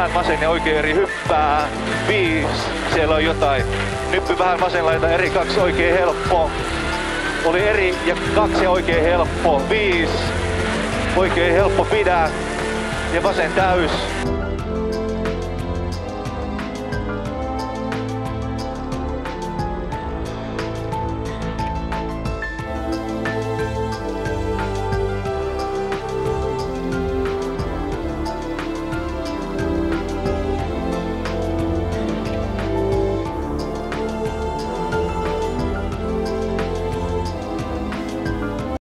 vähän vasen ja oikein eri hyppää. 5, siellä on jotain. Nyppy vähän vasen laita eri 2 oikein helppo. Oli eri ja 2 ja oikein helppo. 5, oikein helppo pidä. Ja vasen täys.